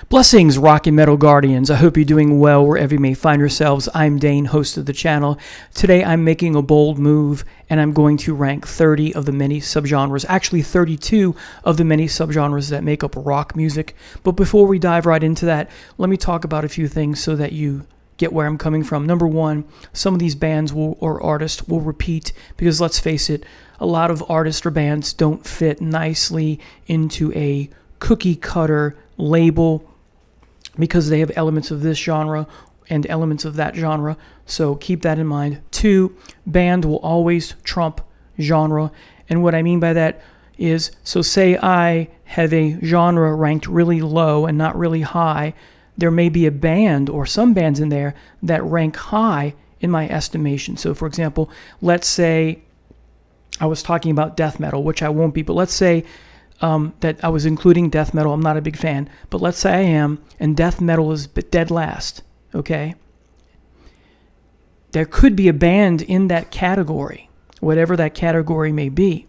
Blessings, rock and metal guardians. I hope you're doing well wherever you may find yourselves. I'm Dane, host of the channel. Today I'm making a bold move and I'm going to rank 30 of the many subgenres, actually 32 of the many subgenres that make up rock music. But before we dive right into that, let me talk about a few things so that you get where I'm coming from. Number one, some of these bands or artists will repeat because let's face it, a lot of artists or bands don't fit nicely into a cookie cutter label because they have elements of this genre and elements of that genre. So keep that in mind. Two, band will always trump genre. And what I mean by that is, so say I have a genre ranked really low and not really high, there may be a band or some bands in there that rank high in my estimation. So for example, let's say I was talking about death metal, which I won't be, but let's say that I was including death metal. I'm not a big fan, but let's say I am, and death metal is dead last, okay? There could be a band in that category, whatever that category may be,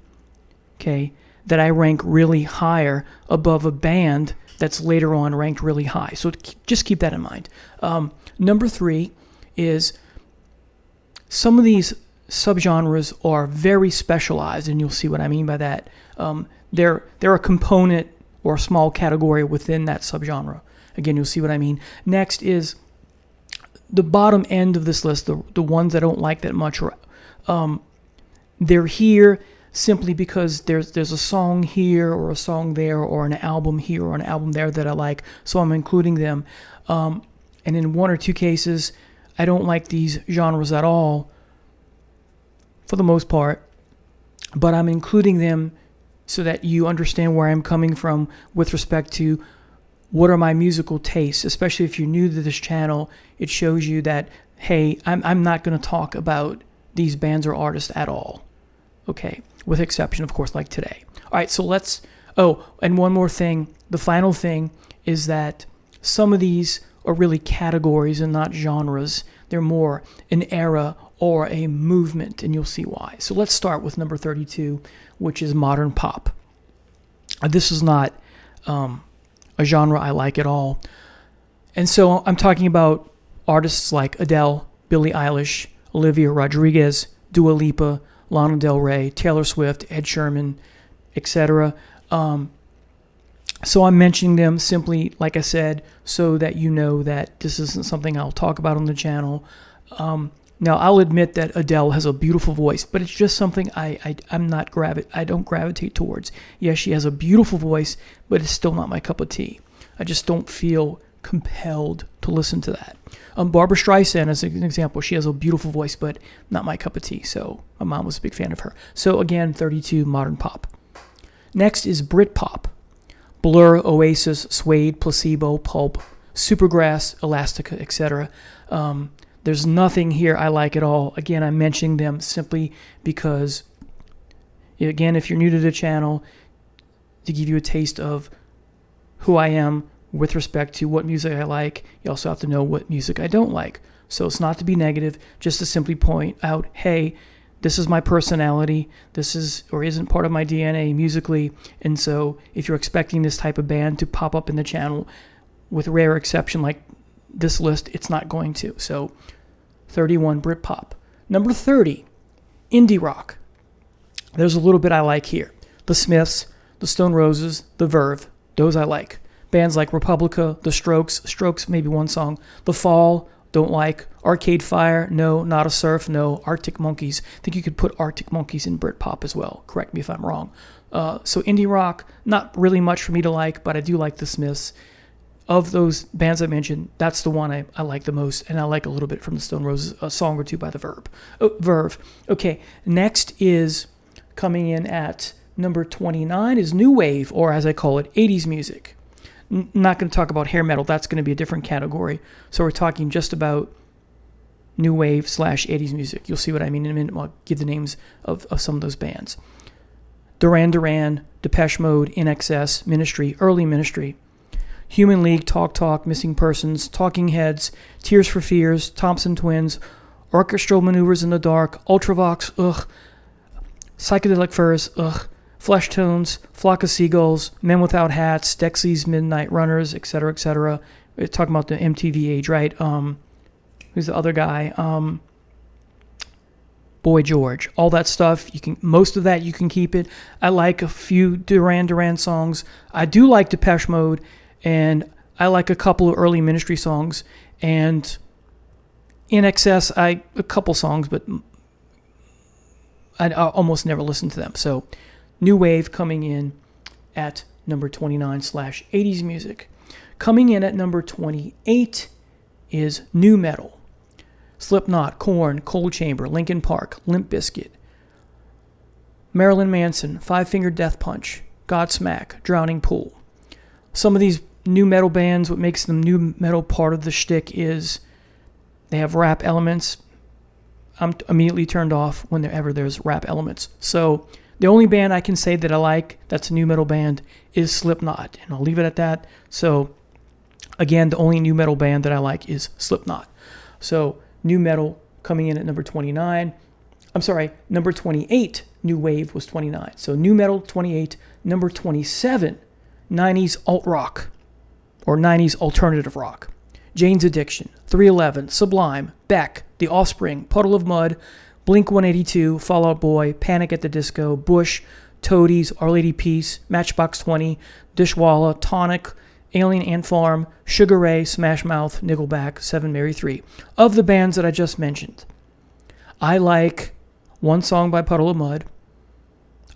okay, that I rank really higher above a band that's later on ranked really high. So just keep that in mind. Number three is some of these subgenres are very specialized, and you'll see what I mean by that. They're a component or a small category within that subgenre. Again, you'll see what I mean. Next is the bottom end of this list, the ones I don't like that much. They're here simply because there's a song here or a song there or an album here or an album there that I like, so I'm including them. And in one or two cases, I don't like these genres at all, for the most part, but I'm including them so that you understand where I'm coming from with respect to what are my musical tastes. Especially if you're new to this channel, it shows you that, hey, I'm not going to talk about these bands or artists at all, okay, with exception, of course, like today. All right, so let's, and one more thing, the final thing is that some of these are really categories and not genres. They're more an era or a movement, and you'll see why. So let's start with number 32, which is modern pop. This is not a genre I like at all. And so I'm talking about artists like Adele, Billie Eilish, Olivia Rodrigo, Dua Lipa, Lana Del Rey, Taylor Swift, Ed Sheeran, etc. So I'm mentioning them simply, like I said, so that you know that this isn't something I'll talk about on the channel. Now, I'll admit that Adele has a beautiful voice, but it's just something I don't gravitate towards. Yes, she has a beautiful voice, but it's still not my cup of tea. I just don't feel compelled to listen to that. Barbra Streisand, as an example, she has a beautiful voice, but not my cup of tea, so my mom was a big fan of her. So again, 32, modern pop. Next is Britpop. Blur, Oasis, Suede, Placebo, Pulp, Supergrass, Elastica, etc. There's nothing here I like at all. Again, I'm mentioning them simply because, again, if you're new to the channel, to give you a taste of who I am with respect to what music I like, you also have to know what music I don't like. So it's not to be negative, just to simply point out, hey, this is my personality, this is or isn't part of my DNA musically, and so if you're expecting this type of band to pop up in the channel, with rare exception like this list, it's not going to. So 31, Britpop. Number 30, indie rock. There's a little bit I like here. The Smiths, the Stone Roses, the Verve, those I like. Bands like Republica, The Strokes, maybe one song. The Fall, don't like. Arcade Fire, no. Not a Surf, no. Arctic Monkeys. I think you could put Arctic Monkeys in Britpop as well. Correct me if I'm wrong. So indie rock, not really much for me to like, but I do like the Smiths. Of those bands I mentioned, that's the one I like the most, and I like a little bit from the Stone Roses, a song or two by the Verve. Okay, next is coming in at number 29 is new wave, or as I call it, 80s music. Not going to talk about hair metal. That's going to be a different category. So we're talking just about new wave / 80s music. You'll see what I mean in a minute. I'll give the names of some of those bands. Duran Duran, Depeche Mode, INXS, Ministry, Early Ministry, Human League, Talk, Missing Persons, Talking Heads, Tears for Fears, Thompson Twins, Orchestral Maneuvers in the Dark, Ultravox, Psychedelic Furs, Flesh Tones, Flock of Seagulls, Men Without Hats, Dexy's Midnight Runners, etc., etc. We're talking about the MTV age, right? Who's the other guy? Boy George. All that stuff, most of that you can keep it. I like a few Duran Duran songs. I do like Depeche Mode, and I like a couple of early Ministry songs, and In Excess, a couple songs, but I almost never listen to them. So, New Wave coming in at number 29/80s music. Coming in at number 28 is New Metal. Slipknot, Korn, Cold Chamber, Linkin Park, Limp Bizkit, Marilyn Manson, Five Finger Death Punch, Godsmack, Drowning Pool. Some of these new metal bands, what makes them new metal part of the shtick is they have rap elements. I'm immediately turned off whenever there's rap elements. So the only band I can say that I like that's a new metal band is Slipknot, and I'll leave it at that. So again, the only new metal band that I like is Slipknot. So new metal coming in at number 29. I'm sorry, number 28, New Wave was 29. So new metal, 28. Number 27, 90s alt rock, or 90s alternative rock. Jane's Addiction, 311, Sublime, Beck, The Offspring, Puddle of Mud, Blink-182, Fall Out Boy, Panic at the Disco, Bush, Toadies, Our Lady Peace, Matchbox 20, Dishwalla, Tonic, Alien Ant Farm, Sugar Ray, Smash Mouth, Nickelback, Seven Mary 3. Of the bands that I just mentioned, I like one song by Puddle of Mud.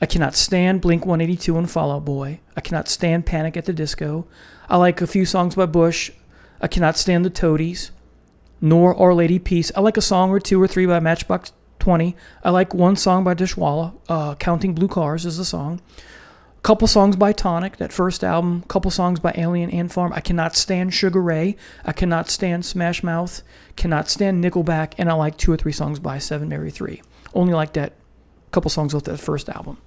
I cannot stand Blink-182 and Fall Out Boy. I cannot stand Panic at the Disco. I like a few songs by Bush. I cannot stand the Toadies, nor Our Lady Peace. I like a song or two or three by Matchbox 20. I like one song by Dishwalla, Counting Blue Cars is the song. A couple songs by Tonic, that first album. A couple songs by Alien Ant Farm. I cannot stand Sugar Ray. I cannot stand Smash Mouth. Cannot stand Nickelback. And I like two or three songs by Seven Mary 3. Only like that couple songs off that first album.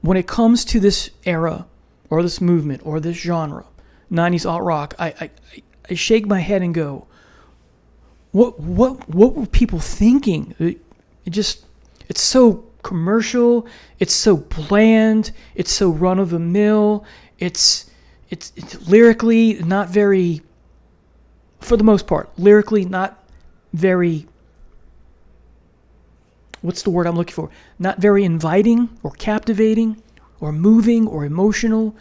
When it comes to this era, or this movement, or this genre, 90s alt rock, I shake my head and go, what were people thinking? It's so commercial, it's so bland, it's so run of the mill, it's lyrically not very, for the most part, lyrically not very, what's the word I'm looking for? Not very inviting or captivating or moving or emotional.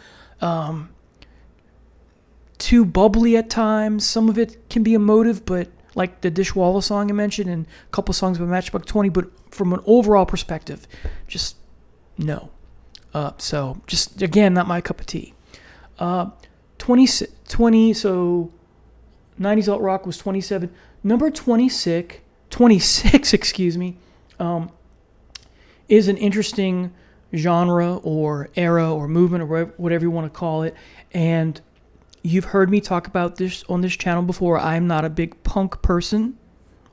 Too bubbly at times. Some of it can be emotive, but like the Dishwalla song I mentioned and a couple songs by Matchbox 20, but from an overall perspective, just no. So just, again, not my cup of tea. 20, so 90s alt rock was 27. Number 26, excuse me, is an interesting genre or era or movement or whatever you want to call it. And you've heard me talk about this on this channel before. I'm not a big punk person,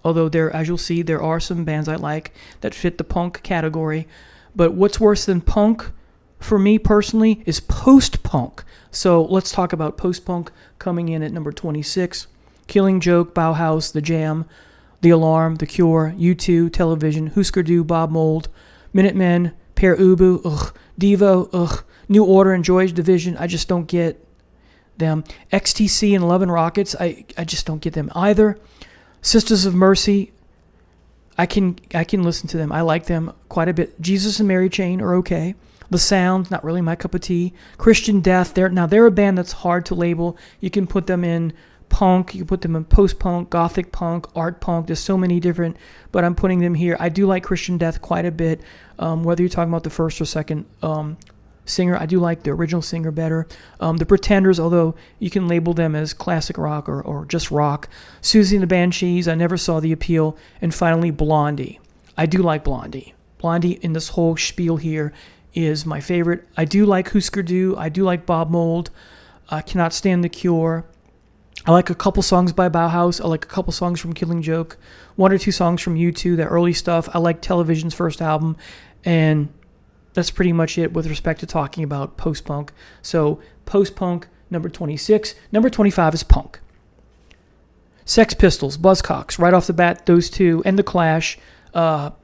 although as you'll see, there are some bands I like that fit the punk category. But what's worse than punk for me personally is post-punk. So let's talk about post-punk coming in at number 26. Killing Joke, Bauhaus, The Jam, The Alarm, The Cure, U2, Television, Husker Du, Bob Mould, Minutemen, Pere Ubu, Devo, New Order and Joy Division. I just don't get them. XTC and Love and Rockets, I just don't get them either. Sisters of Mercy, I can listen to them. I like them quite a bit. Jesus and Mary Chain are okay. The Sound, not really my cup of tea. Christian Death, they're a band that's hard to label. You can put them in punk, you can put them in post-punk, gothic punk, art punk. There's so many different, but I'm putting them here. I do like Christian Death quite a bit, whether you're talking about the first or second singer. I do like the original singer better. The Pretenders, although you can label them as classic rock or just rock. Susie and the Banshees, I never saw the appeal. And finally, Blondie. I do like Blondie. Blondie in this whole spiel here is my favorite. I do like Husker Du. I do like Bob Mould. I cannot stand The Cure. I like a couple songs by Bauhaus. I like a couple songs from Killing Joke. One or two songs from U2, the early stuff. I like Television's first album. And that's pretty much it with respect to talking about post-punk. So post-punk, number 26. Number 25 is punk. Sex Pistols, Buzzcocks, right off the bat, those two, and The Clash. Not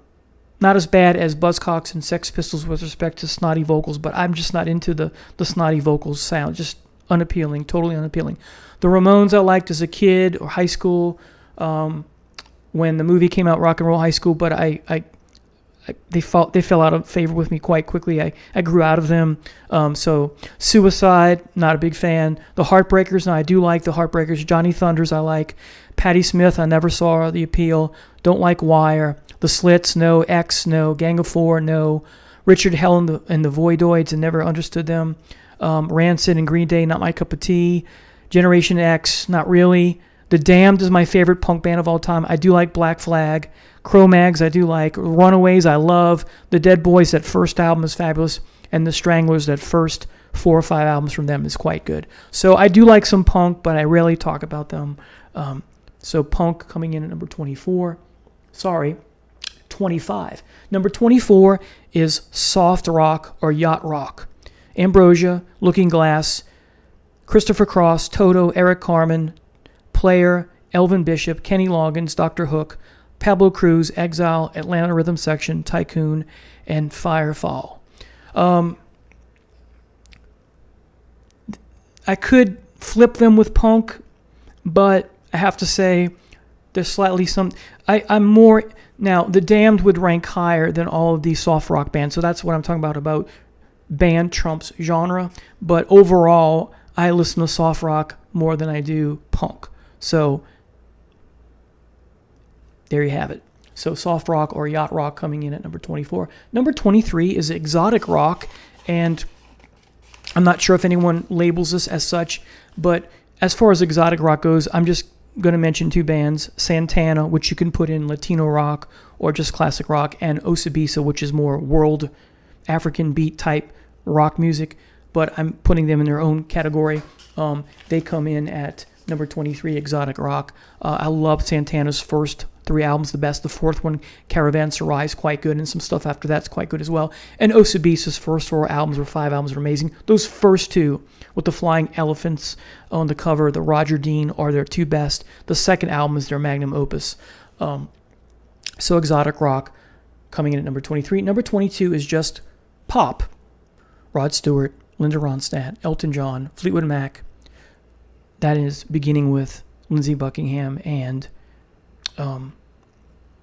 Not as bad as Buzzcocks and Sex Pistols with respect to snotty vocals, but I'm just not into the snotty vocals sound. Just unappealing, totally unappealing. The Ramones I liked as a kid or high school, when the movie came out, Rock and Roll High School, but they fell out of favor with me quite quickly. I grew out of them. So Suicide, not a big fan. The Heartbreakers, now I do like the Heartbreakers. Johnny Thunders I like. Patti Smith, I never saw the appeal. Don't like Wire. The Slits, no. X, no. Gang of Four, no. Richard Hell and the Voidoids, I never understood them. Rancid and Green Day, not my cup of tea. Generation X, not really. The Damned is my favorite punk band of all time. I do like Black Flag. Cro-Mags I do like. Runaways I love. The Dead Boys, that first album is fabulous. And the Stranglers, that first 4 or 5 albums from them is quite good. So I do like some punk, but I rarely talk about them. So punk coming in at number 24. Sorry, 25. Number 24 is soft rock or yacht rock. Ambrosia, Looking Glass, Christopher Cross, Toto, Eric Carmen, Player, Elvin Bishop, Kenny Loggins, Dr. Hook, Pablo Cruz, Exile, Atlanta Rhythm Section, Tycoon, and Firefall. I could flip them with punk, but I have to say there's slightly some... I'm more... Now, The Damned would rank higher than all of these soft rock bands, so that's what I'm talking about band trumps genre. But overall, I listen to soft rock more than I do punk. So there you have it. So soft rock or yacht rock coming in at number 24. Number 23 is exotic rock, and I'm not sure if anyone labels this as such, but as far as exotic rock goes, I'm just going to mention 2 bands, Santana, which you can put in Latino rock or just classic rock, and Osibisa, which is more world African beat type rock music, but I'm putting them in their own category. They come in at number 23, exotic rock. I love Santana's first 3 albums the best. The 4th one, Caravanserai, is quite good, and some stuff after that's quite good as well. And Osibisa's first 4 albums or 5 albums are amazing. Those first 2 with the flying elephants on the cover, the Roger Dean, are their 2 best. The second album is their magnum opus. So exotic rock coming in at number 23. Number 22 is just pop. Rod Stewart, Linda Ronstadt, Elton John, Fleetwood Mac. That is beginning with Lindsey Buckingham and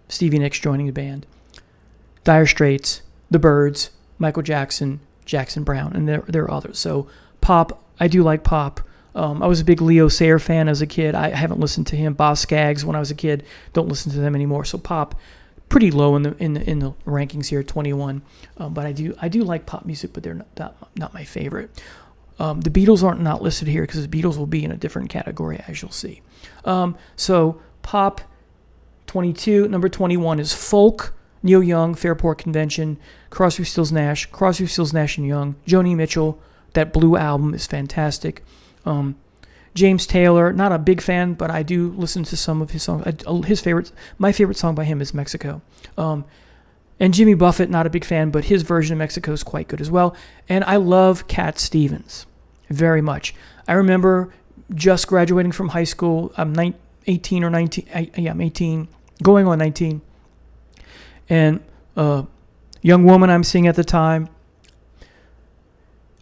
Stevie Nicks joining the band. Dire Straits, The Byrds, Michael Jackson, Jackson Browne, and there are others. So pop, I do like pop. I was a big Leo Sayer fan as a kid. I haven't listened to him. Boz Scaggs when I was a kid. Don't listen to them anymore. So pop, pretty low in the rankings here, 21. But I do like pop music, but they're not my favorite. The Beatles aren't not listed here because the Beatles will be in a different category, as you'll see. So pop, 22. Number 21 is folk. Neil Young, Fairport Convention, Crosby, Stills, Nash and Young, Joni Mitchell. That Blue album is fantastic. James Taylor, not a big fan, but I do listen to some of his songs. My favorite song by him is Mexico. And Jimmy Buffett, not a big fan, but his version of Mexico is quite good as well. And I love Cat Stevens very much. I remember just graduating from high school. I'm 18 or 19. I'm 18, going on 19. And young woman I'm seeing at the time,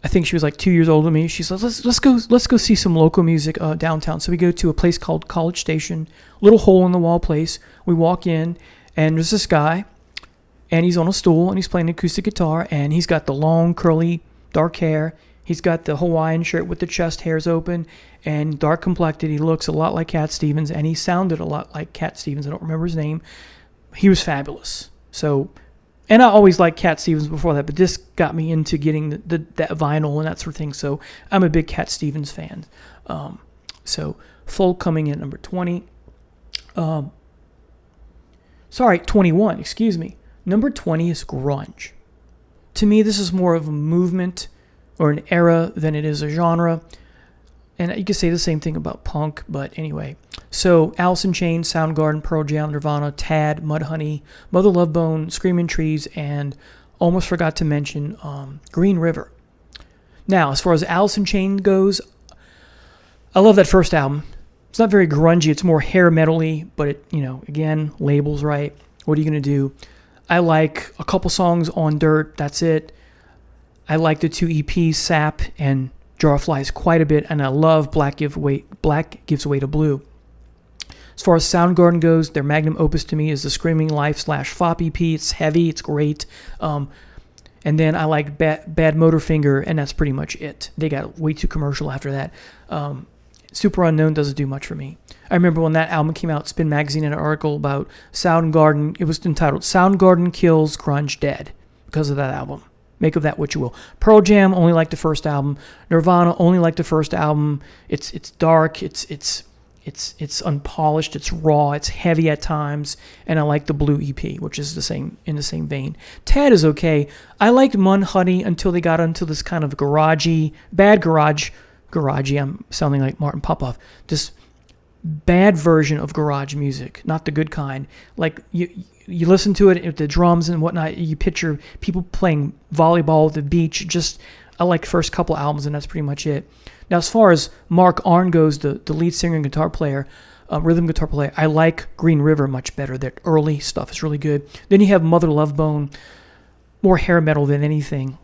I think she was like 2 years older than me. She said, let's go see some local music downtown. So we go to a place called College Station, little hole in the wall place. We walk in, and there's this guy, and he's on a stool, and he's playing acoustic guitar, and he's got the long, curly, dark hair. He's got the Hawaiian shirt with the chest hairs open, and dark complected. He looks a lot like Cat Stevens, and he sounded a lot like Cat Stevens. I don't remember his name. He was fabulous. So... And I always liked Cat Stevens before that, but this got me into getting that vinyl and that sort of thing. So I'm a big Cat Stevens fan. So folk coming in at number 20. 21, excuse me. Number 20 is grunge. To me, this is more of a movement or an era than it is a genre. And you could say the same thing about punk, but anyway. So Alice in Chains, Soundgarden, Pearl Jam, Nirvana, Tad, Mudhoney, Mother Love Bone, Screaming Trees, and almost forgot to mention Green River. Now, as far as Alice in Chains goes, I love that first album. It's not very grungy. It's more hair metal-y, but it, again, labels right. What are you going to do? I like a couple songs on Dirt. That's it. I like the 2 EPs, Sap and Jar of Flies, quite a bit, and I love Black Gives Way to Blue. As far as Soundgarden goes, their magnum opus to me is the Screaming Life /Fop EP. It's heavy, it's great. And then I like Bad Motorfinger, and that's pretty much it. They got way too commercial after that. Super Unknown doesn't do much for me. I remember when that album came out, Spin Magazine had an article about Soundgarden. It was entitled Soundgarden Kills Grunge Dead because of that album. Make of that what you will. Pearl Jam only liked the first album. Nirvana only liked the first album. It's dark. It's unpolished. It's raw. It's heavy at times. And I like the Blue EP, which is in the same vein. Tad is okay. I liked Mudhoney until they got into this kind of garagey. I'm sounding like Martin Popoff. This bad version of garage music, not the good kind. Like you listen to it with the drums and whatnot, you picture people playing volleyball at the beach. I like the first couple albums, and that's pretty much it. Now, as far as Mark Arn goes, the lead singer and guitar player, rhythm guitar player, I like Green River much better. Their early stuff is really good. Then you have Mother Love Bone, more hair metal than anything.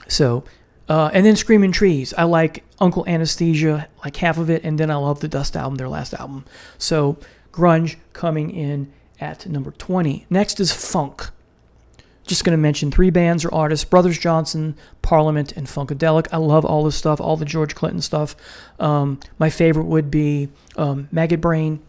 So, and then Screaming Trees. I like Uncle Anesthesia, like half of it, and then I love the Dust album, their last album. So, grunge coming in at number 20. Next is funk. Just going to mention 3 bands or artists: Brothers Johnson, Parliament, and Funkadelic. I love all this stuff, all the George Clinton stuff. My favorite would be Maggot Brain,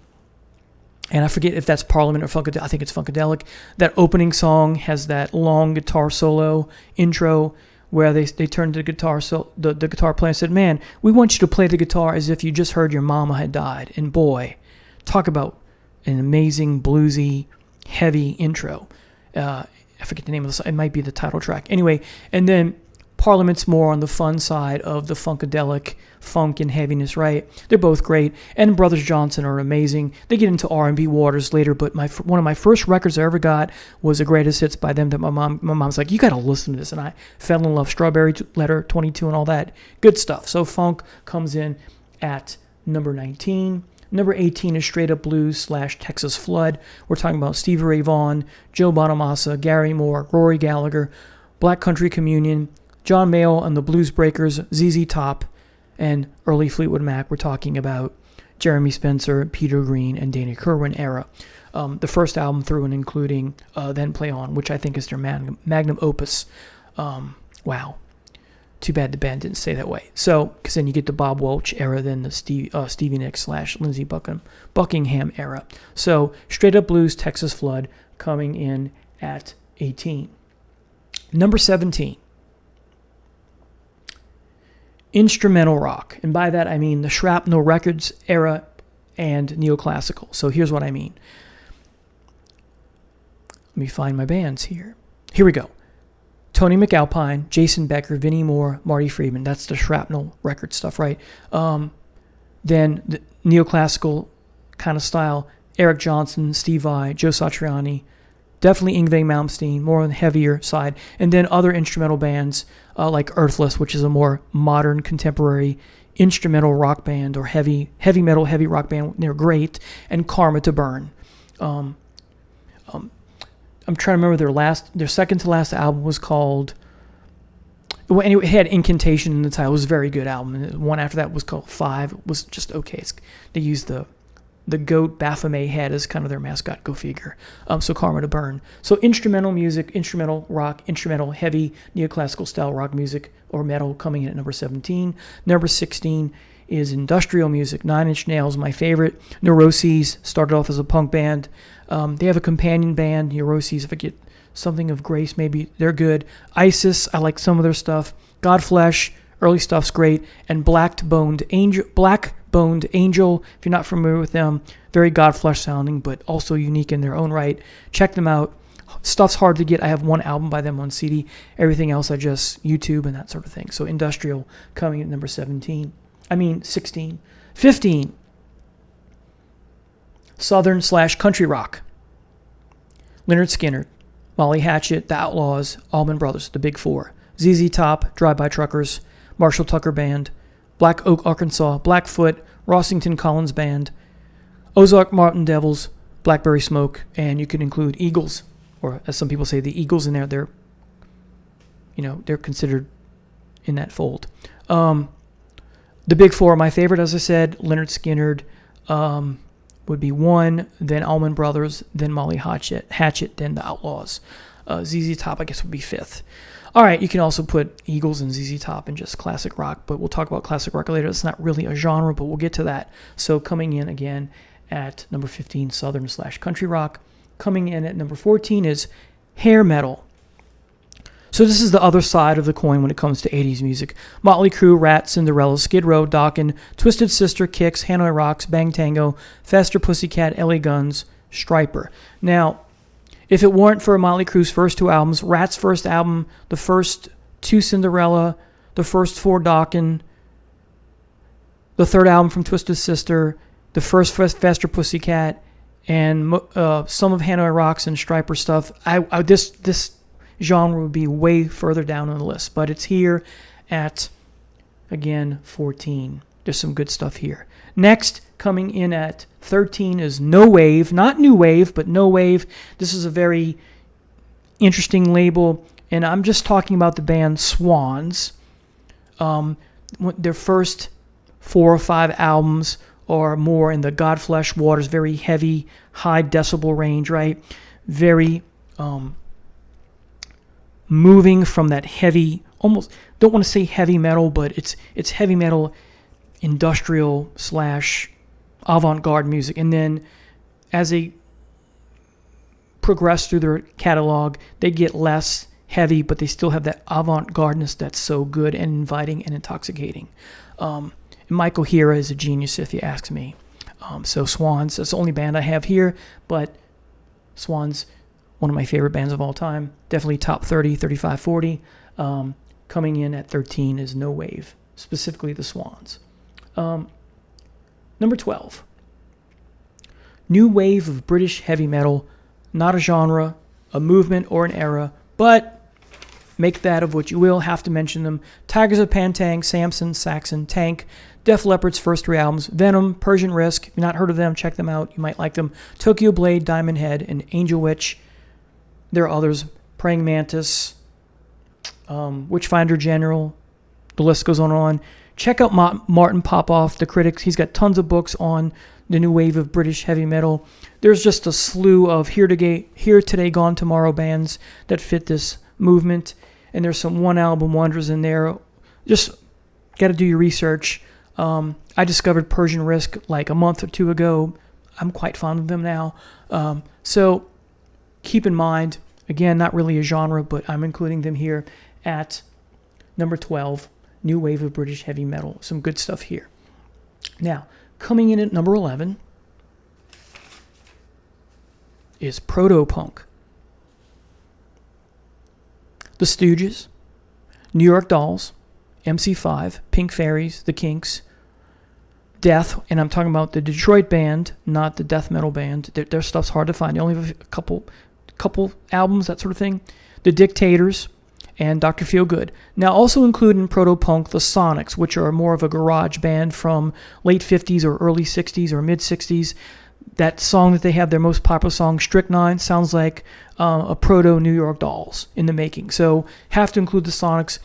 and I forget if that's Parliament or Funkadelic. I think it's Funkadelic. That opening song has that long guitar solo intro where they turned to the guitar, so the guitar player said, "Man, we want you to play the guitar as if you just heard your mama had died." And boy, talk about an amazing bluesy, heavy intro. I forget the name of the song. It might be the title track. Anyway, and then Parliament's more on the fun side of the Funkadelic funk and heaviness, right? They're both great. And Brothers Johnson are amazing. They get into R&B waters later, but one of my first records I ever got was a greatest hits by them that my mom's like, "You got to listen to this." And I fell in love. Strawberry Letter 22 and all that. Good stuff. So funk comes in at number 19. Number 18 is Straight Up Blues / Texas Flood. We're talking about Stevie Ray Vaughan, Joe Bonamassa, Gary Moore, Rory Gallagher, Black Country Communion, John Mayall and the Blues Breakers, ZZ Top, and early Fleetwood Mac. We're talking about Jeremy Spencer, Peter Green, and Danny Kerwin era. The first album through and including Then Play On, which I think is their magnum opus. Wow. Too bad the band didn't stay that way. So, because then you get the Bob Welch era, then the Stevie Nicks / Lindsey Buckingham era. So, Straight Up Blues, Texas Flood, coming in at 18. Number 17. Instrumental rock. And by that I mean the Shrapnel Records era and neoclassical. So, here's what I mean. Let me find my bands here. Here we go. Tony McAlpine, Jason Becker, Vinnie Moore, Marty Friedman. That's the Shrapnel record stuff, right? Then the neoclassical kind of style, Eric Johnson, Steve Vai, Joe Satriani, definitely Yngwie Malmsteen, more on the heavier side. And then other instrumental bands like Earthless, which is a more modern, contemporary instrumental rock band or heavy metal, heavy rock band. They're great. And Karma to Burn. I'm trying to remember their second to last album was called, well, anyway, it had Incantation in the title. It was a very good album. And the one after that was called Five. It was just okay. They used the goat Baphomet head as kind of their mascot. Go figure. So Karma to Burn. So instrumental music, instrumental rock, instrumental heavy neoclassical style rock music or metal coming in at number 17. Number 16 is industrial music. 9 Inch Nails, my favorite. Neuroses started off as a punk band. They have a companion band, Neuroses, if I get Something of Grace, maybe. They're good. Isis, I like some of their stuff. Godflesh, early stuff's great. And Black Boned Angel, if you're not familiar with them, very Godflesh sounding, but also unique in their own right. Check them out. Stuff's hard to get. I have one album by them on CD. Everything else I just YouTube and that sort of thing. So industrial coming at number 16. 15. Southern / country rock. Lynyrd Skynyrd, Molly Hatchet, The Outlaws, Allman Brothers, the Big Four. ZZ Top, Drive-By Truckers, Marshall Tucker Band, Black Oak, Arkansas, Blackfoot, Rossington Collins Band, Ozark Martin Devils, Blackberry Smoke, and you can include Eagles. or as some people say, the Eagles in there, they're considered in that fold. The big four, my favorite, as I said, Lynyrd Skynyrd would be 1, then Allman Brothers, then Molly Hatchet, then the Outlaws. ZZ Top, I guess, would be 5th. All right, you can also put Eagles and ZZ Top in just classic rock, but we'll talk about classic rock later. It's not really a genre, but we'll get to that. So coming in again at number 15, Southern/country rock. Coming in at number 14 is hair metal. So this is the other side of the coin when it comes to 80s music. Motley Crue, Rat, Cinderella, Skid Row, Dokken, Twisted Sister, Kix, Hanoi Rocks, Bang Tango, Faster Pussycat, LA Guns, Stryper. Now, if it weren't for Motley Crue's first 2 albums, Rat's first album, the first 2 Cinderella, the first 4 Dokken, the 3rd album from Twisted Sister, the first Faster Pussycat, and some of Hanoi Rocks and Stryper stuff, this genre would be way further down on the list, but it's here at, again, 14. There's some good stuff here. Next, coming in at 13 is No Wave, not New Wave, but No Wave. This is a very interesting label, and I'm just talking about the band Swans. Their first 4 or 5 albums or more in the Godflesh Waters, very heavy, high decibel range, right? Very moving from that heavy, almost, don't want to say heavy metal, but it's heavy metal, industrial / avant-garde music. And then as they progress through their catalog, they get less heavy, but they still have that avant-gardeness that's so good and inviting and intoxicating. And Michael Hira is a genius, if you ask me. So Swans, that's the only band I have here, but Swans, one of my favorite bands of all time. Definitely top 30, 35, 40. Coming in at 13 is No Wave, specifically the Swans. Number 12. New wave of British heavy metal. Not a genre, a movement, or an era, but make that of what you will. Have to mention them. Tigers of Pantang, Samson, Saxon, Tank, Def Leppard's first 3 albums, Venom, Persian Risk. If you've not heard of them, check them out. You might like them. Tokyo Blade, Diamond Head, and Angel Witch. There are others. Praying Mantis, Witchfinder General. The list goes on and on. Check out Martin Popoff, the critic. He's got tons of books on the new wave of British heavy metal. There's just a slew of Here Today, Gone Tomorrow bands that fit this movement. And there's some one-album wonders in there. Just got to do your research. I discovered Persian Risk like a month or 2 ago. I'm quite fond of them now. So keep in mind, again, not really a genre, but I'm including them here at number 12, New Wave of British Heavy Metal. Some good stuff here. Now, coming in at number 11 is proto-punk. The Stooges, New York Dolls, MC5, Pink Fairies, The Kinks, Death, and I'm talking about the Detroit band, not the death metal band. Their stuff's hard to find. They only have a couple albums, that sort of thing. The Dictators, and Dr. Feelgood. Now, also include in proto-punk the Sonics, which are more of a garage band from late 50s or early 60s or mid 60s. That song that they have, their most popular song, Strychnine, sounds like a proto-New York Dolls in the making. So have to include the Sonics.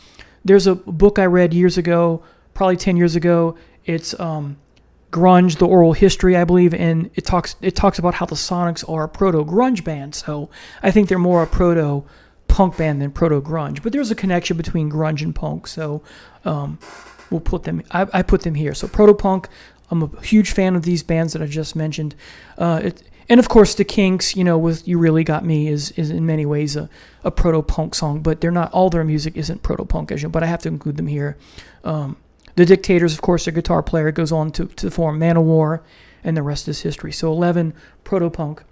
There's a book I read years ago, probably 10 years ago. It's Grunge, the Oral History, I believe, and it talks about how the Sonics are a proto-grunge band. So I think they're more a proto-punk band than proto-grunge. But there's a connection between grunge and punk, so we'll put them. I put them here. So proto-punk. I'm a huge fan of these bands that I just mentioned. And of course, the Kinks, with You Really Got Me is in many ways a proto-punk song, but they're not, all their music isn't proto-punk, but I have to include them here. The Dictators, of course, their guitar player goes on to form Manowar, and the rest is history. So 11, proto-punk.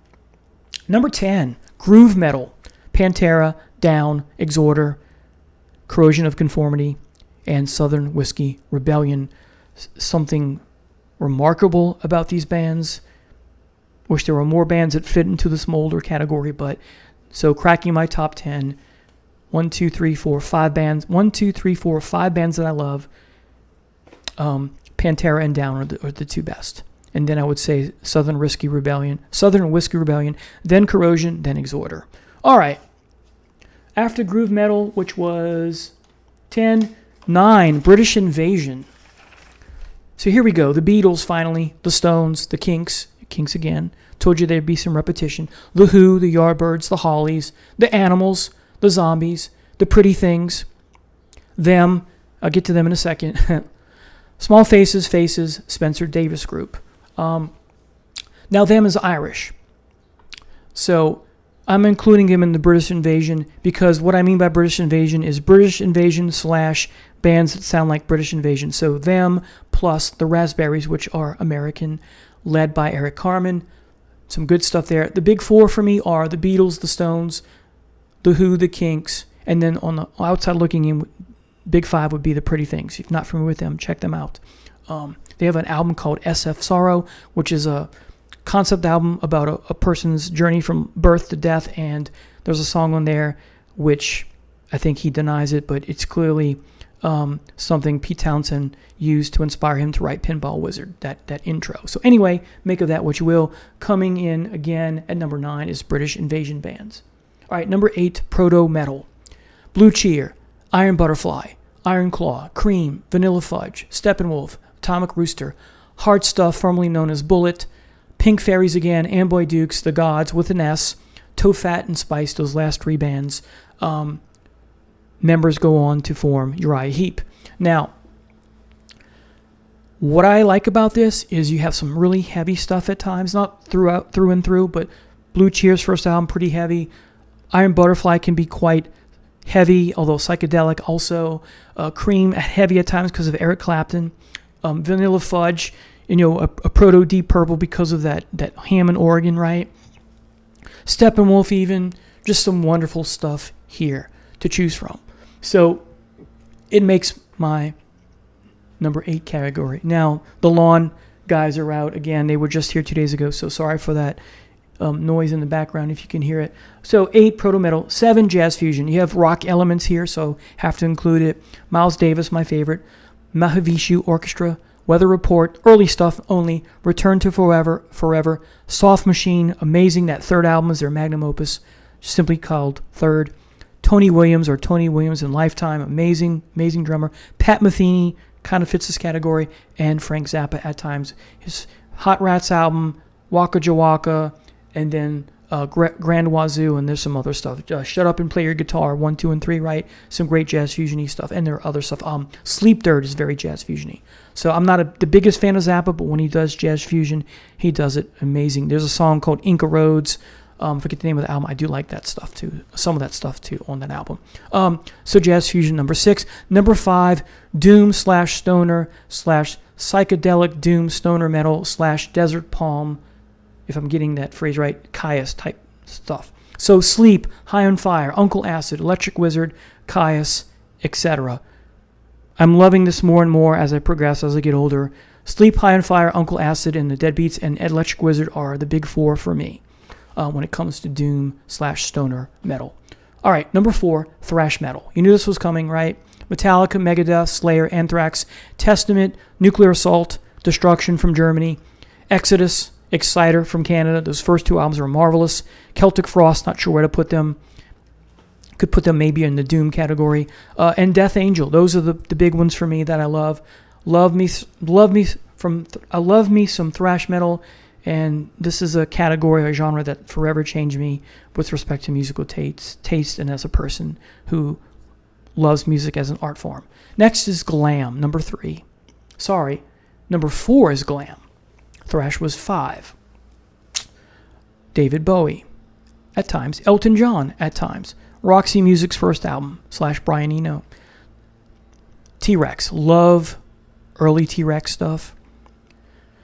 Number 10, groove metal. Pantera, Down, Exhorder, Corrosion of Conformity, and Southern Whiskey Rebellion. Something remarkable about these bands. Wish there were more bands that fit into this mold or category, but so cracking my top 10, 5 bands. 5 bands that I love. Pantera and Down are the 2 best. And then I would say Southern Whiskey Rebellion, then Corrosion, then Exhorder. All right. After groove metal, which was 10, 9, British Invasion. So here we go. The Beatles, finally. The Stones, the Kinks again. Told you there'd be some repetition. The Who, the Yardbirds, the Hollies, the Animals, the Zombies, the Pretty Things, Them. I'll get to them in a second. Small Faces, Spencer Davis Group. Now, Them is Irish. So I'm including him in the British Invasion because what I mean by British Invasion is British Invasion / bands that sound like British Invasion. So Them plus the Raspberries, which are American, led by Eric Carmen. Some good stuff there. The big four for me are the Beatles, the Stones, the Who, the Kinks, and then on the outside looking in, big five would be the Pretty Things. If you're not familiar with them, check them out. They have an album called SF Sorrow, which is a concept album about a person's journey from birth to death, and there's a song on there which I think he denies it, but it's clearly something Pete Townsend used to inspire him to write Pinball Wizard, that intro. So anyway, make of that what you will. Coming in again at number 9 is British Invasion bands. All right, number 8, Proto Metal. Blue Cheer, Iron Butterfly, Iron Claw, Cream, Vanilla Fudge, Steppenwolf, Atomic Rooster, Hard Stuff, formerly known as Bullet, Pink Fairies again, Amboy Dukes, The Gods with an S, Toe Fat and Spice, those last 3 bands. Members go on to form Uriah Heep. Now, what I like about this is you have some really heavy stuff at times, not through and through, but Blue Cheer's first album, pretty heavy. Iron Butterfly can be quite heavy, although psychedelic also. Cream, heavy at times because of Eric Clapton. Vanilla Fudge, a proto Deep Purple because of that Hammond organ, right? Steppenwolf even, just some wonderful stuff here to choose from. So it makes my number 8 category. Now, the Lawn guys are out again. They were just here 2 days ago, so sorry for that noise in the background if you can hear it. So 8, Proto Metal. 7, Jazz Fusion. You have rock elements here, so have to include it. Miles Davis, my favorite. Mahavishnu Orchestra. Weather Report, early stuff only. Return to Forever. Soft Machine, amazing. That third album is their magnum opus, simply called Third. Tony Williams in Lifetime, amazing drummer. Pat Metheny kind of fits this category, and Frank Zappa at times. His Hot Rats album, Waka Jawaka, and then Grand Wazoo, and there's some other stuff. Shut Up and Play Your Guitar, 1, 2, and 3, right? Some great jazz fusion-y stuff, and there are other stuff. Sleep Dirt is very jazz fusion-y. So I'm not the biggest fan of Zappa, but when he does jazz fusion, he does it amazing. There's a song called Inca Roads. Forget the name of the album. I do like that stuff too. Some of that stuff too on that album. So jazz fusion, number 6. Number 5, Doom / Stoner / psychedelic Doom Stoner Metal / Desert Palm, if I'm getting that phrase right, Caius type stuff. So Sleep, High on Fire, Uncle Acid, Electric Wizard, Caius, etc. I'm loving this more and more as I progress, as I get older. Sleep, High on Fire, Uncle Acid, and the Deadbeats and Electric Wizard are the big 4 for me when it comes to Doom / Stoner Metal. All right, number 4, Thrash Metal. You knew this was coming, right? Metallica, Megadeth, Slayer, Anthrax, Testament, Nuclear Assault, Destruction from Germany, Exodus, Exciter from Canada. Those first 2 albums are marvelous. Celtic Frost, not sure where to put them. Could put them maybe in the Doom category. And Death Angel. Those are the big ones for me that I love. Love me some thrash metal, and this is a category, a genre that forever changed me with respect to musical taste and as a person who loves music as an art form. Next is glam, number 3. Sorry, number 4 is glam. Thrash was 5. David Bowie, at times. Elton John, at times. Roxy Music's first album / Brian Eno. T-Rex, love early T-Rex stuff.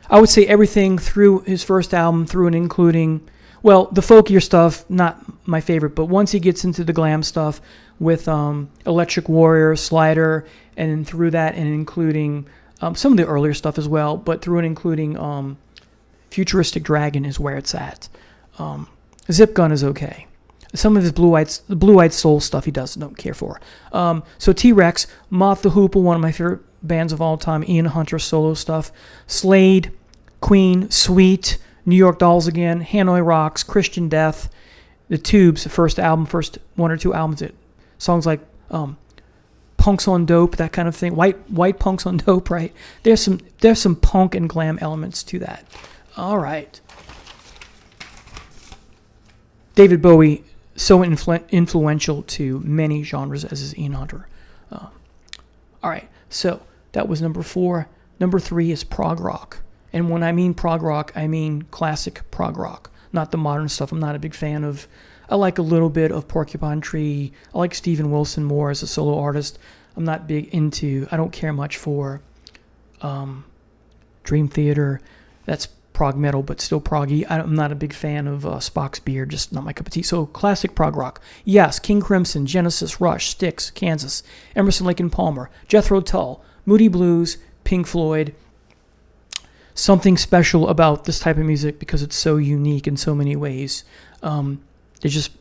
I would say everything through his first album, through and including, well, the folkier stuff, not my favorite, but once he gets into the glam stuff with Electric Warrior, Slider, and then through that and including some of the earlier stuff as well, but through and including Futuristic Dragon is where it's at. Zip Gun is okay. Some of his Blue-Eyed Soul stuff he don't care for. So T-Rex, Moth the Hoople, one of my favorite bands of all time, Ian Hunter solo stuff, Slade, Queen, Sweet, New York Dolls again, Hanoi Rocks, Christian Death. the Tubes, the first album, first one or two albums, songs like Punks on Dope, that kind of thing. White Punks on Dope, right? There's some punk and glam elements to that. All right. David Bowie, so influential to many genres as is Ian Hunter. All right, so that was number 4. Number 3 is prog rock. And when I mean prog rock, I mean classic prog rock, not the modern stuff. I'm not a big fan of. I like a little bit of Porcupine Tree. I like Steven Wilson more as a solo artist. I'm not big into, I don't care much for Dream Theater. That's prog metal, but still proggy. I'm not a big fan of Spock's Beard, just not my cup of tea. So classic prog rock. Yes, King Crimson, Genesis, Rush, Styx, Kansas, Emerson, Lake and Palmer, Jethro Tull, Moody Blues, Pink Floyd. Something special about this type of music because it's so unique in so many ways. It just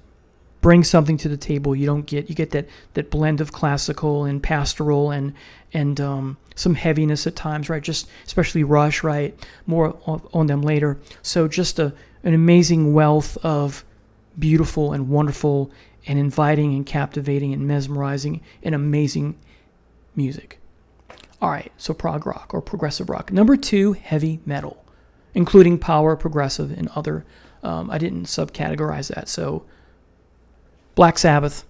brings something to the table. You get that blend of classical and pastoral and some heaviness at times, right? Just especially Rush, right? More on them later. So just an amazing wealth of beautiful and wonderful and inviting and captivating and mesmerizing and amazing music. All right, so prog rock or progressive rock. Number 2, heavy metal, including power, progressive, and other. I didn't subcategorize that. So Black Sabbath.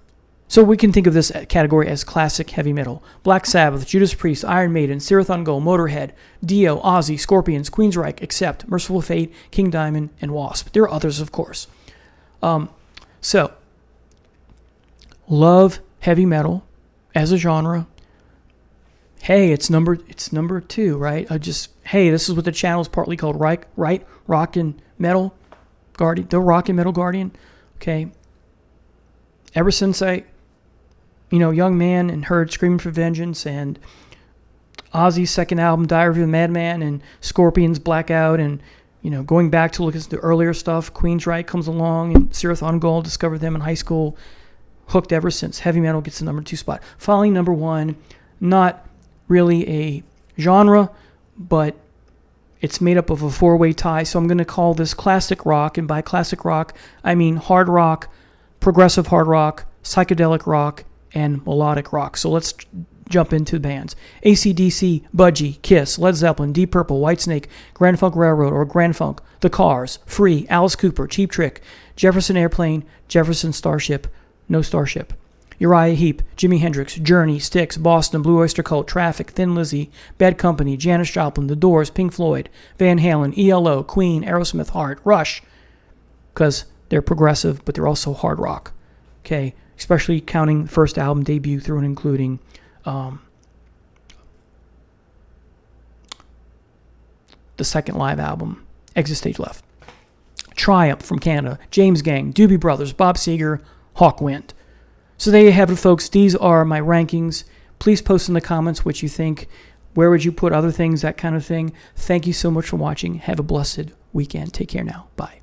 So we can think of this category as classic heavy metal. Black Sabbath, Judas Priest, Iron Maiden, Serathon Gold, Motorhead, Dio, Ozzy, Scorpions, Queensryche, Accept, Merciful Fate, King Diamond, and Wasp. There are others, of course. So love heavy metal as a genre. Hey, it's number 2, right? This is what the channel is partly called, right? Rock and Metal Guardian, the Rock and Metal Guardian. Okay. Ever since I, young man and heard Screaming for Vengeance and Ozzy's second album, Diary of a Madman, and Scorpions, Blackout, and going back to look at the earlier stuff, Queensryche comes along and Serathon Gold, discovered them in high school, hooked ever since. Heavy metal gets the number 2 spot. Following number 1, not really a genre, but it's made up of a 4-way tie, so I'm going to call this classic rock, and by classic rock, I mean hard rock, progressive hard rock, psychedelic rock, and melodic rock. So let's jump into the bands. AC/DC, Budgie, Kiss, Led Zeppelin, Deep Purple, Whitesnake, Grand Funk Railroad or Grand Funk, The Cars, Free, Alice Cooper, Cheap Trick, Jefferson Airplane, Jefferson Starship, No Starship, Uriah Heep, Jimi Hendrix, Journey, Styx, Boston, Blue Oyster Cult, Traffic, Thin Lizzy, Bad Company, Janis Joplin, The Doors, Pink Floyd, Van Halen, ELO, Queen, Aerosmith, Heart, Rush, because they're progressive, but they're also hard rock, okay? Especially counting first album debut through and including the second live album, Exit Stage Left. Triumph from Canada, James Gang, Doobie Brothers, Bob Seger, Hawkwind. So there you have it, folks. These are my rankings. Please post in the comments what you think. Where would you put other things, that kind of thing. Thank you so much for watching. Have a blessed weekend. Take care now. Bye.